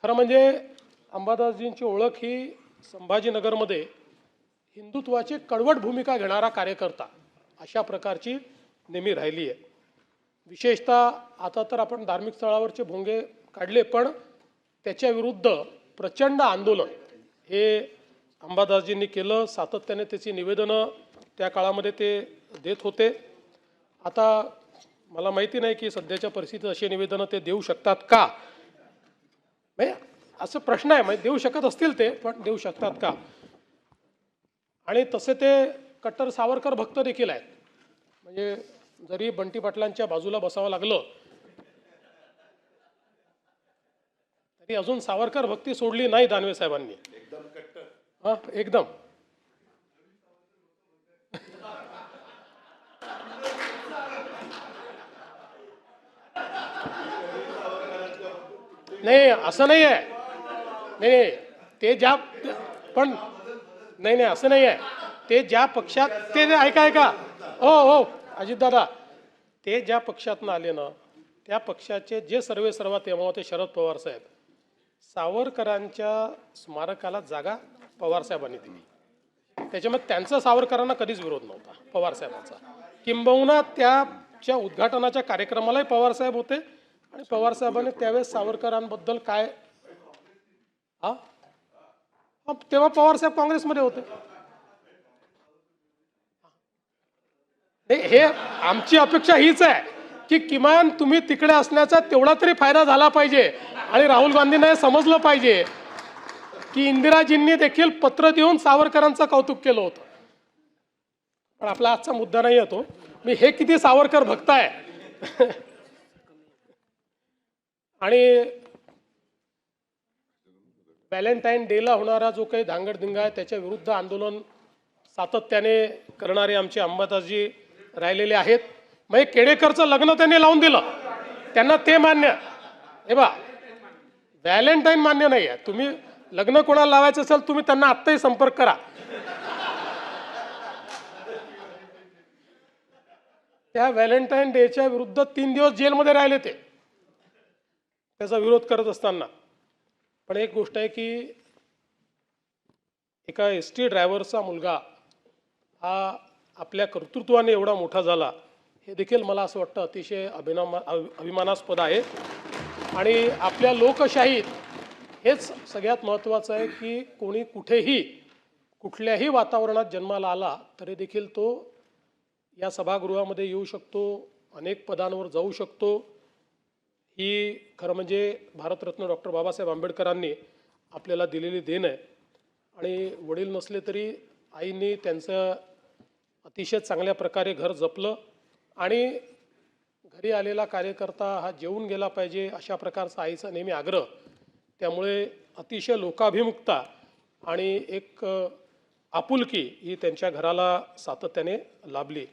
खरं म्हणजे अंबादासजींची ओळख ही संभाजीनगरमध्ये हिंदुत्वाची कडवट भूमिका घेणारा कार्यकर्ता अशा प्रकारची नेहमी राहिली आहे। विशेषतः आता तर आपण धार्मिक स्थळावरचे भोंगे काढले, पण त्याच्या विरुद्ध प्रचंड आंदोलन हे अंबादासजींनी केलं। सातत्याने त्याची निवेदनं त्या काळामध्ये ते देत होते। आता मला माहिती नाही की सध्याच्या परिस्थितीत असे निवेदनं ते देऊ शकतात का, म्हणजे असं प्रश्न आहे। म्हणजे देऊ शकत असतील ते, पण देऊ शकतात का? आणि तसे ते कट्टर सावरकर भक्त देखील आहेत। म्हणजे जरी बंटी पाटलांच्या बाजूला बसावं लागलं तरी अजून सावरकर भक्ती सोडली नाही दानवे साहेबांनी। एकदम कट्टर, हां एकदम। नाही असं नाही आहे, नाही ते ज्या पण नाही असं नाही आहे। ते ज्या पक्षात ते ऐका हो अजितदादा, ते ज्या पक्षातनं आले ना त्या पक्षाचे जे सर्वेसर्वा तेव्हा होते शरद पवार साहेब, सावरकरांच्या स्मारकाला जागा पवार साहेबांनी दिली। त्याच्यामुळे त्यांचा सावरकरांना कधीच विरोध नव्हता पवार साहेबांचा। किंबहुना त्याच्या उद्घाटनाच्या कार्यक्रमालाही पवार साहेब होते आणि पवार साहेबांनी त्यावेळेस सावरकरांबद्दल काय तेव्हा पवार साहेब काँग्रेसमध्ये होते। हे आमची अपेक्षा हीच आहे की किमान तुम्ही तिकडे असण्याचा तेवढा तरी फायदा झाला पाहिजे आणि राहुल गांधींना हे समजलं पाहिजे की इंदिराजींनी देखील पत्र देऊन सावरकरांचं कौतुक केलं होतं। पण आपला आजचा मुद्दा नाही येतो मी हे किती सावरकर भक्त आहे आणि व्हॅलेंटाईन डेला होणारा जो काही धांगडधिंगा आहे त्याच्या विरुद्ध आंदोलन सातत्याने करणारे आमचे अंबादासजी राहिलेले आहेत। मग केडेकरचं लग्न त्यांनी लावून दिलं, त्यांना ते मान्य। हे बा व्हॅलेंटाईन मान्य नाही आहे, तुम्ही लग्न कोणाला लावायचं असेल तुम्ही त्यांना आत्ताही संपर्क करा। त्या व्हॅलेंटाईन डेच्या विरुद्ध 3 दिवस जेलमध्ये राहिले ते त्याचा विरोध करत असताना। पण एक गोष्ट आहे की एका एसटी ड्रायव्हरचा मुलगा हा आपल्या कर्तृत्वाने एवढा मोठा झाला हे देखील मला असं वाटतं अतिशय अभिमानास्पद आहे। आणि आपल्या लोकशाहीत हेच सगळ्यात महत्त्वाचं आहे की कोणी कुठेही कुठल्याही वातावरणात जन्माला आला तरी देखील तो या सभागृहामध्ये येऊ शकतो, अनेक पदांवर जाऊ शकतो। ही खरं म्हणजे भारतरत्न डॉक्टर बाबासाहेब आंबेडकरांनी आपल्याला दिलेली देण आहे। आणि वडील नसले तरी आईंनी त्यांचं अतिशय चांगल्या प्रकारे घर जपलं आणि घरी आलेला कार्यकर्ता हा जेवून गेला पाहिजे अशा प्रकारचा आईचा नेहमी आग्रह। त्यामुळे अतिशय लोकाभिमुखता आणि एक आपुलकी ही त्यांच्या घराला सातत्याने लाभली।